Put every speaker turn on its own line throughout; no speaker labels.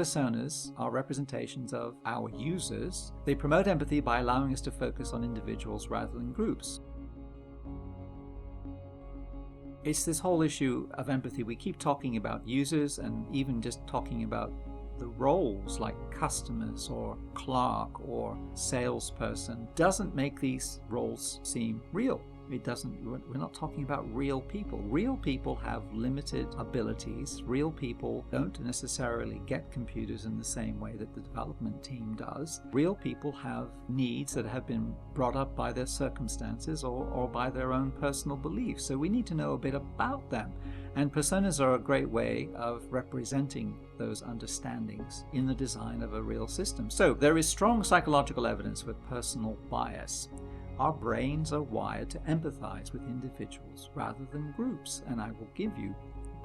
Personas are representations of our users. They promote empathy by allowing us to focus on individuals rather than groups. It's this whole issue of empathy. We keep talking about users and even just talking about the roles like customers or clerk or salesperson doesn't make these roles seem real. It doesn't. We're not talking about real people. Real people have limited abilities. Real people don't necessarily get computers in the same way that the development team does. Real people have needs that have been brought up by their circumstances or by their own personal beliefs. So we need to know a bit about them. And personas are a great way of representing those understandings in the design of a real system. So there is strong psychological evidence for personal bias. Our brains are wired to empathize with individuals rather than groups, and I will give you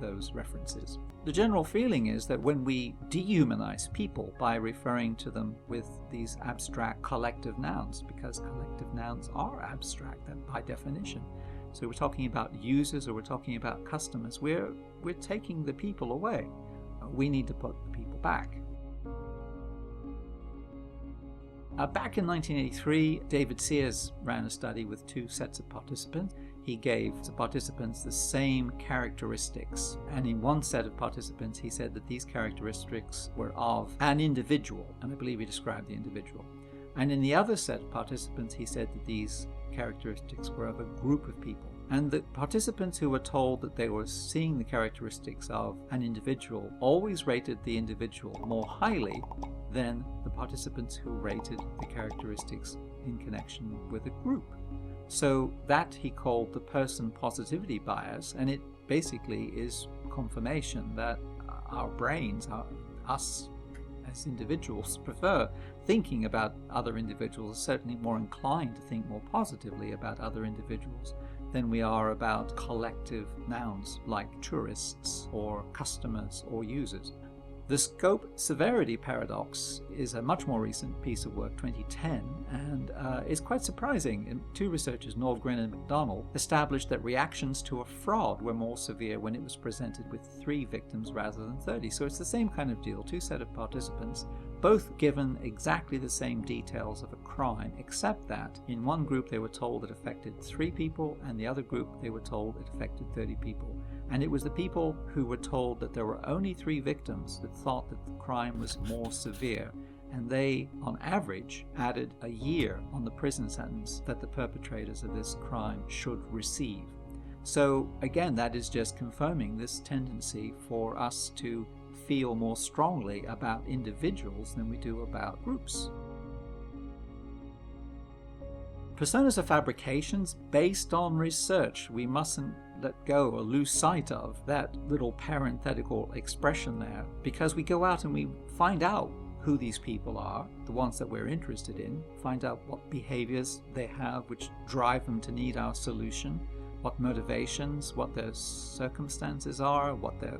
those references. The general feeling is that when we dehumanize people by referring to them with these abstract collective nouns, because collective nouns are abstract by definition. So we're talking about users or we're talking about customers, we're taking the people away. We need to put the people back. Back in 1983, David Sears ran a study with two sets of participants. He gave the participants the same characteristics, and in one set of participants he said that these characteristics were of an individual, and I believe he described the individual. And in the other set of participants he said that these characteristics were of a group of people. And the participants who were told that they were seeing the characteristics of an individual always rated the individual more highly than the participants who rated the characteristics in connection with a group. So that he called the person positivity bias, and it basically is confirmation that our brains, us as individuals, prefer thinking about other individuals, certainly more inclined to think more positively about other individuals than we are about collective nouns like tourists or customers or users. The Scope-Severity Paradox is a much more recent piece of work, 2010, and is quite surprising. Two researchers, Norgren and McDonald, established that reactions to a fraud were more severe when it was presented with 3 victims rather than 30. So it's the same kind of deal, two set of participants, both given exactly the same details of a crime, except that in one group they were told it affected 3 people, and the other group they were told it affected 30 people. And it was the people who were told that there were only 3 victims that thought that the crime was more severe, and they, on average, added a year on the prison sentence that the perpetrators of this crime should receive. So again, that is just confirming this tendency for us to feel more strongly about individuals than we do about groups. Personas are fabrications based on research. We mustn't let go or lose sight of that little parenthetical expression there, because we go out and we find out who these people are, the ones that we're interested in, find out what behaviors they have which drive them to need our solution, what motivations, what their circumstances are, what the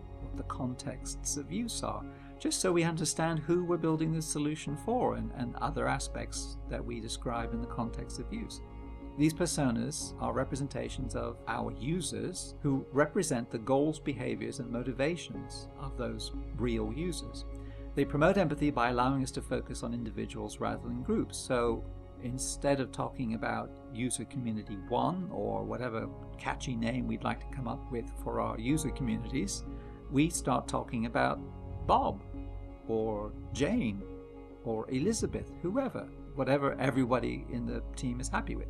contexts of use are, just so we understand who we're building this solution for and other aspects that we describe in the context of use. These personas are representations of our users who represent the goals, behaviors, and motivations of those real users. They promote empathy by allowing us to focus on individuals rather than groups. So instead of talking about user community 1 or whatever catchy name we'd like to come up with for our user communities, we start talking about Bob or Jane or Elizabeth, whatever everybody in the team is happy with.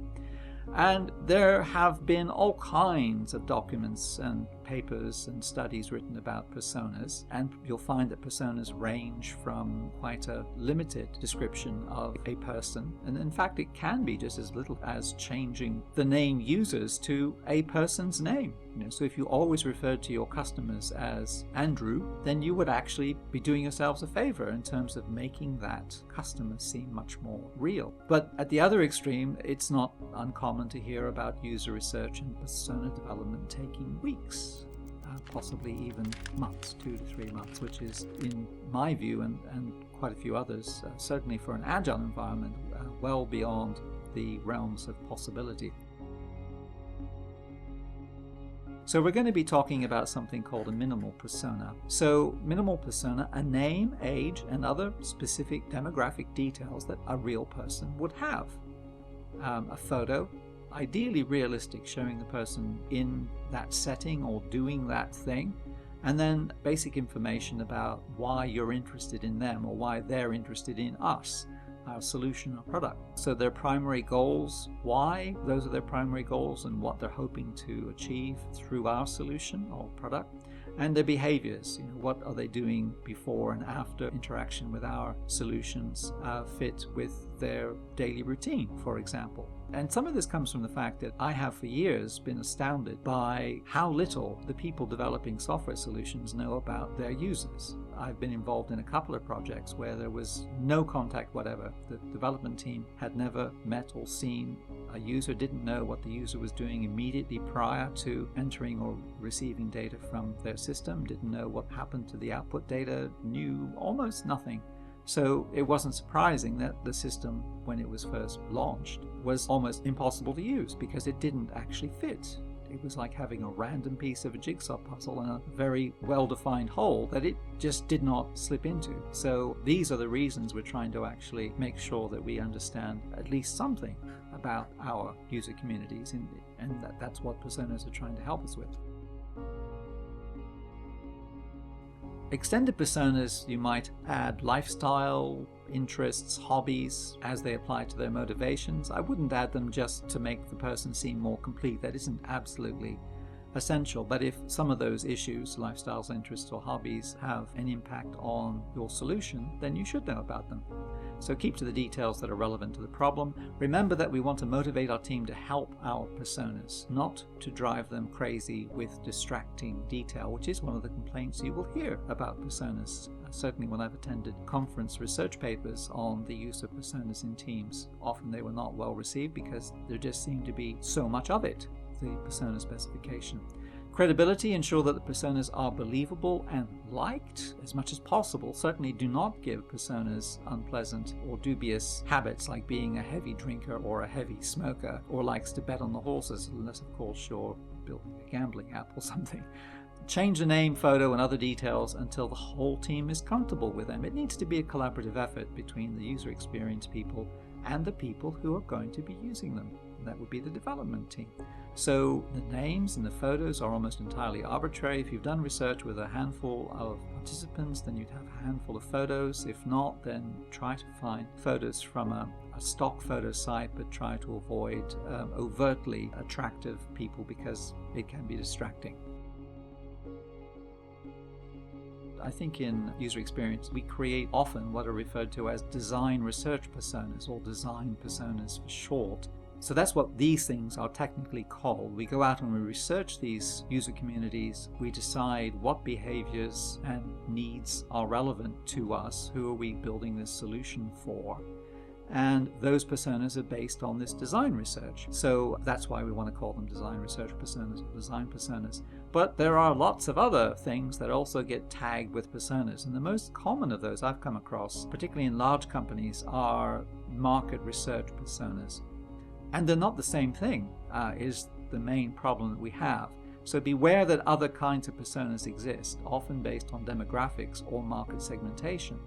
And there have been all kinds of documents and papers and studies written about personas, and you'll find that personas range from quite a limited description of a person, and in fact it can be just as little as changing the name users to a person's name. So if you always referred to your customers as Andrew, then you would actually be doing yourselves a favor in terms of making that customer seem much more real. But at the other extreme, it's not uncommon to hear about user research and persona development taking weeks, possibly even months, 2 to 3 months, which is, in my view and quite a few others, certainly for an agile environment, well beyond the realms of possibility. So we're going to be talking about something called a minimal persona. So minimal persona, a name, age, and other specific demographic details that a real person would have. A photo, ideally realistic, showing the person in that setting or doing that thing. And then basic information about why you're interested in them or why they're interested in us, our solution or product. So their primary goals, why those are their primary goals and what they're hoping to achieve through our solution or product. And their behaviors, what are they doing before and after interaction with our solutions fit with their daily routine, for example. And some of this comes from the fact that I have for years been astounded by how little the people developing software solutions know about their users. I've been involved in a couple of projects where there was no contact whatever. The development team had never met or seen a user, didn't know what the user was doing immediately prior to entering or receiving data from their system, didn't know what happened to the output data, knew almost nothing. So it wasn't surprising that the system, when it was first launched, was almost impossible to use because it didn't actually fit. It was like having a random piece of a jigsaw puzzle and a very well-defined hole that it just did not slip into. So these are the reasons we're trying to actually make sure that we understand at least something about our user communities, and that's what personas are trying to help us with. Extended personas, you might add lifestyle, interests, hobbies as they apply to their motivations. I wouldn't add them just to make the person seem more complete. That isn't absolutely essential. But if some of those issues, lifestyles, interests, or hobbies, have an impact on your solution, then you should know about them. So keep to the details that are relevant to the problem. Remember that we want to motivate our team to help our personas, not to drive them crazy with distracting detail, which is one of the complaints you will hear about personas. Certainly when I've attended conference research papers on the use of personas in teams, often they were not well received because there just seemed to be so much of it, the persona specification. Credibility, ensure that the personas are believable and liked as much as possible. Certainly do not give personas unpleasant or dubious habits like being a heavy drinker or a heavy smoker or likes to bet on the horses, unless of course you're building a gambling app or something. Change the name, photo, and other details until the whole team is comfortable with them. It needs to be a collaborative effort between the user experience people and the people who are going to be using them. That would be the development team. So the names and the photos are almost entirely arbitrary. If you've done research with a handful of participants, then you'd have a handful of photos. If not, then try to find photos from a stock photo site, but try to avoid overtly attractive people because it can be distracting. I think in user experience, we create often what are referred to as design research personas, or design personas for short. So that's what these things are technically called. We go out and we research these user communities. We decide what behaviors and needs are relevant to us. Who are we building this solution for? And those personas are based on this design research. So that's why we want to call them design research personas or design personas. But there are lots of other things that also get tagged with personas. And the most common of those I've come across, particularly in large companies, are market research personas. And they're not the same thing, is the main problem that we have. So beware that other kinds of personas exist, often based on demographics or market segmentation.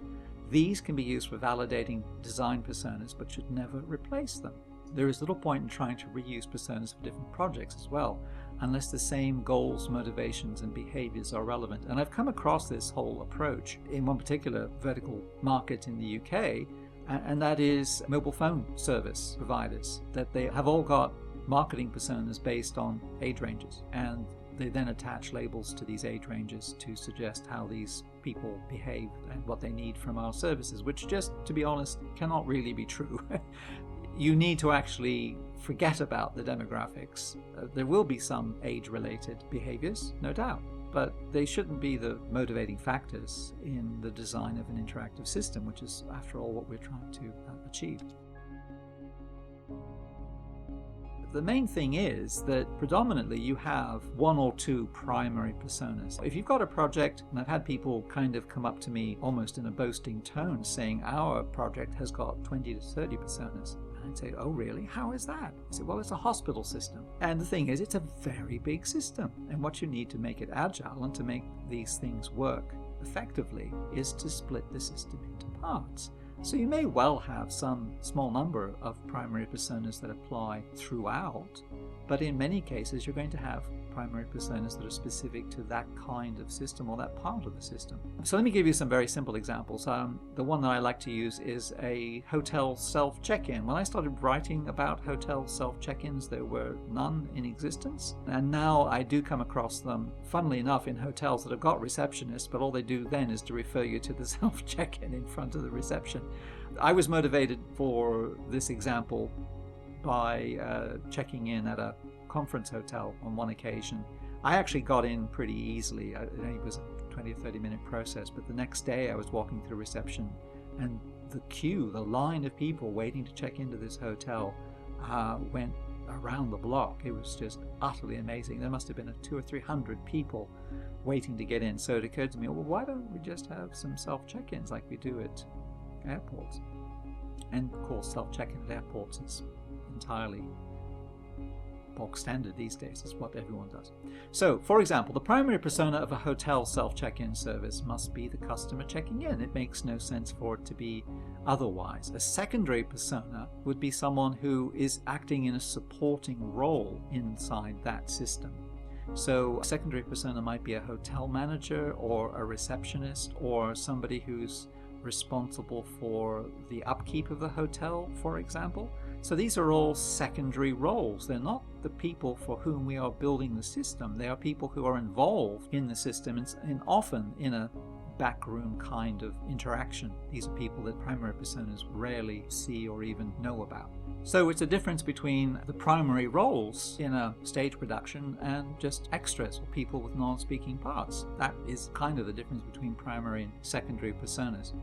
These can be used for validating design personas, but should never replace them. There is little point in trying to reuse personas for different projects as well, unless the same goals, motivations, and behaviors are relevant. And I've come across this whole approach in one particular vertical market in the UK, and that is mobile phone service providers, that they have all got marketing personas based on age ranges, and they then attach labels to these age ranges to suggest how these people behave and what they need from our services, which just, to be honest, cannot really be true. You need to actually forget about the demographics. There will be some age-related behaviors, no doubt, but they shouldn't be the motivating factors in the design of an interactive system, which is, after all, what we're trying to achieve. The main thing is that predominantly you have one or two primary personas. If you've got a project, and I've had people kind of come up to me almost in a boasting tone saying our project has got 20 to 30 personas. And I'd say, oh really? How is that? I said, well, it's a hospital system. And the thing is, it's a very big system. And what you need to make it agile and to make these things work effectively is to split the system into parts. So you may well have some small number of primary personas that apply throughout, but in many cases you're going to have primary personas that are specific to that kind of system or that part of the system. So let me give you some very simple examples. The one that I like to use is a hotel self-check-in. When I started writing about hotel self-check-ins, there were none in existence, and now I do come across them, funnily enough, in hotels that have got receptionists, but all they do then is to refer you to the self-check-in in front of the reception. I was motivated for this example by checking in at a conference hotel on one occasion. I actually got in pretty easily. It only was a 20 or 30 minute process, but the next day I was walking through reception and the line of people waiting to check into this hotel went around the block. It was just utterly amazing. There must have been 200 or 300 people waiting to get in. So it occurred to me, well, why don't we just have some self-check-ins like we do at airports? And of course, self-check-in at airports is entirely bog standard these days. It's what everyone does. So, for example, the primary persona of a hotel self-check-in service must be the customer checking in. It makes no sense for it to be otherwise. A secondary persona would be someone who is acting in a supporting role inside that system. So a secondary persona might be a hotel manager or a receptionist or somebody who's responsible for the upkeep of the hotel, for example. So these are all secondary roles. They're not the people for whom we are building the system. They are people who are involved in the system and often in a backroom kind of interaction. These are people that primary personas rarely see or even know about. So it's a difference between the primary roles in a stage production and just extras or people with non-speaking parts. That is kind of the difference between primary and secondary personas.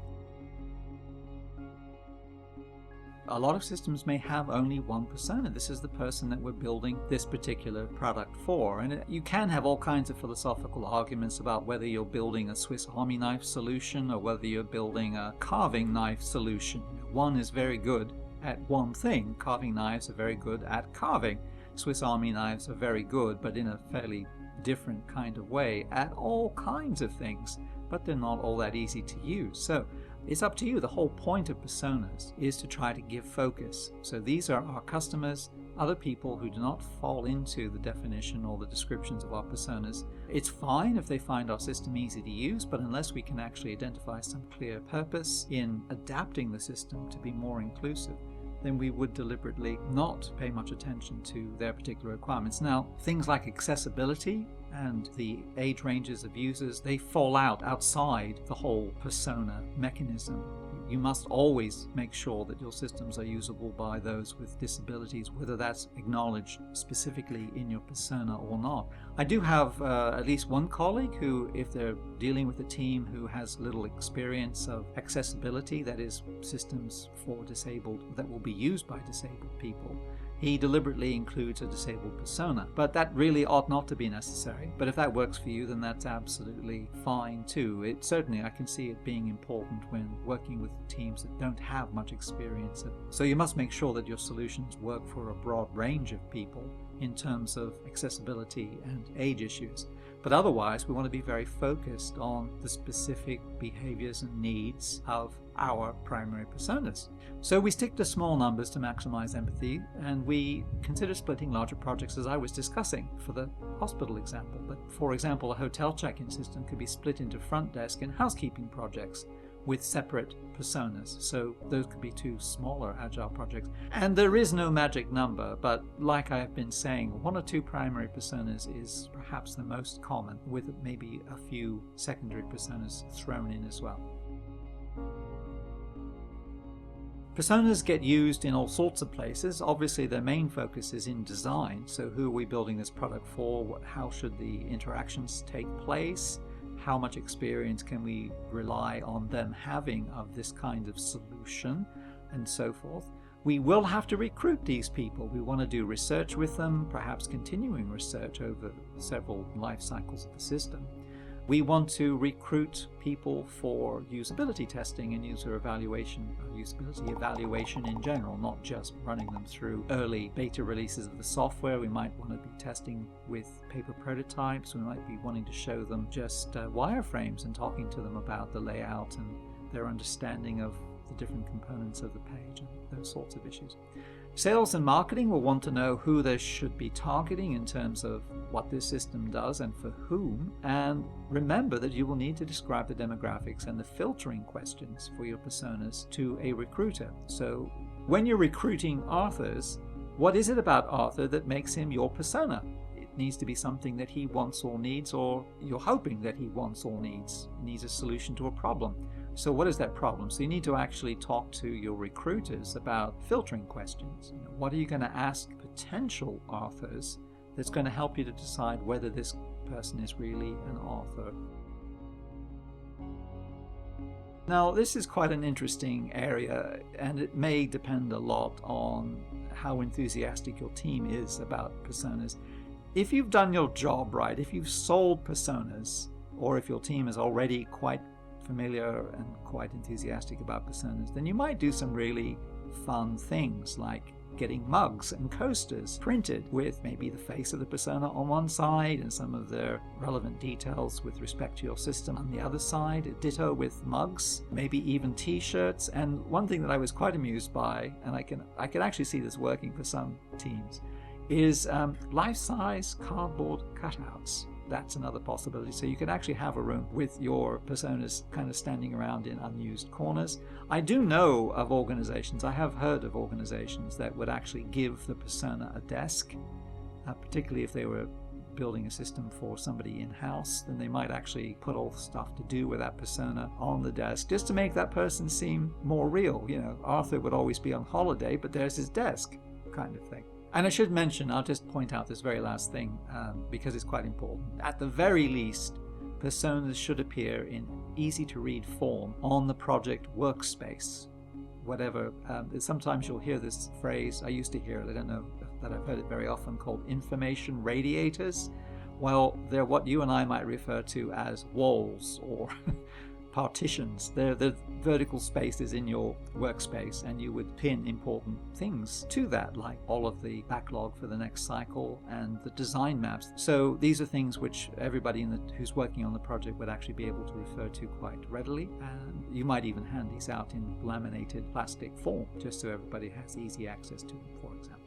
A lot of systems may have only one persona. This is the person that we're building this particular product for. And you can have all kinds of philosophical arguments about whether you're building a Swiss Army knife solution or whether you're building a carving knife solution. One is very good at one thing. Carving knives are very good at carving. Swiss Army knives are very good, but in a fairly different kind of way, at all kinds of things. But they're not all that easy to use. So it's up to you. The whole point of personas is to try to give focus. So these are our customers, other people who do not fall into the definition or the descriptions of our personas. It's fine if they find our system easy to use, but unless we can actually identify some clear purpose in adapting the system to be more inclusive, then we would deliberately not pay much attention to their particular requirements. Now, things like accessibility and the age ranges of users, they fall outside the whole persona mechanism. You must always make sure that your systems are usable by those with disabilities, whether that's acknowledged specifically in your persona or not. I do have at least one colleague who, if they're dealing with a team who has little experience of accessibility, that is, systems for disabled that will be used by disabled people, he deliberately includes a disabled persona. But that really ought not to be necessary. But if that works for you, then that's absolutely fine too. Certainly, I can see it being important when working with teams that don't have much experience. So you must make sure that your solutions work for a broad range of people in terms of accessibility and age issues. But otherwise, we want to be very focused on the specific behaviors and needs of our primary personas. So we stick to small numbers to maximize empathy, and we consider splitting larger projects, as I was discussing for the hospital example. But for example, a hotel check-in system could be split into front desk and housekeeping projects with separate personas. So those could be two smaller agile projects. And there is no magic number, but like I have been saying, one or two primary personas is perhaps the most common, with maybe a few secondary personas thrown in as well. Personas get used in all sorts of places. Obviously, their main focus is in design. So who are we building this product for? How should the interactions take place? How much experience can we rely on them having of this kind of solution, and so forth. We will have to recruit these people. We want to do research with them, perhaps continuing research over several life cycles of the system. We want to recruit people for usability testing and user evaluation, usability evaluation in general, not just running them through early beta releases of the software. We might want to be testing with paper prototypes. We might be wanting to show them just wireframes and talking to them about the layout and their understanding of the different components of the page and those sorts of issues. Sales and marketing will want to know who they should be targeting in terms of what this system does and for whom. And remember that you will need to describe the demographics and the filtering questions for your personas to a recruiter. So when you're recruiting authors, what is it about Arthur that makes him your persona? It needs to be something that he wants or needs, or you're hoping that he wants or needs. He needs a solution to a problem. So what is that problem? So you need to actually talk to your recruiters about filtering questions. What are you going to ask potential authors that's going to help you to decide whether this person is really an author? Now, this is quite an interesting area, and it may depend a lot on how enthusiastic your team is about personas. If you've done your job right, if you've sold personas, or if your team is already quite familiar and quite enthusiastic about personas, then you might do some really fun things like getting mugs and coasters printed with maybe the face of the persona on one side and some of their relevant details with respect to your system on the other side. Ditto with mugs, maybe even t-shirts. And one thing that I was quite amused by, and I can actually see this working for some teams, is life-size cardboard cutouts. That's another possibility. So you can actually have a room with your personas kind of standing around in unused corners. I do know of organizations, I have heard of organizations that would actually give the persona a desk, particularly if they were building a system for somebody in-house, then they might actually put all the stuff to do with that persona on the desk just to make that person seem more real. You know, Arthur would always be on holiday, but there's his desk kind of thing. And I should mention, I'll just point out this very last thing because it's quite important. At the very least, personas should appear in easy-to-read form on the project workspace. Whatever, sometimes you'll hear this phrase, I used to hear it, I don't know that I've heard it very often, called information radiators. Well, they're what you and I might refer to as walls or partitions. They're the vertical spaces in your workspace, and you would pin important things to that, like all of the backlog for the next cycle and the design maps. So these are things which everybody who's working on the project would actually be able to refer to quite readily, and you might even hand these out in laminated plastic form just so everybody has easy access to them, for example.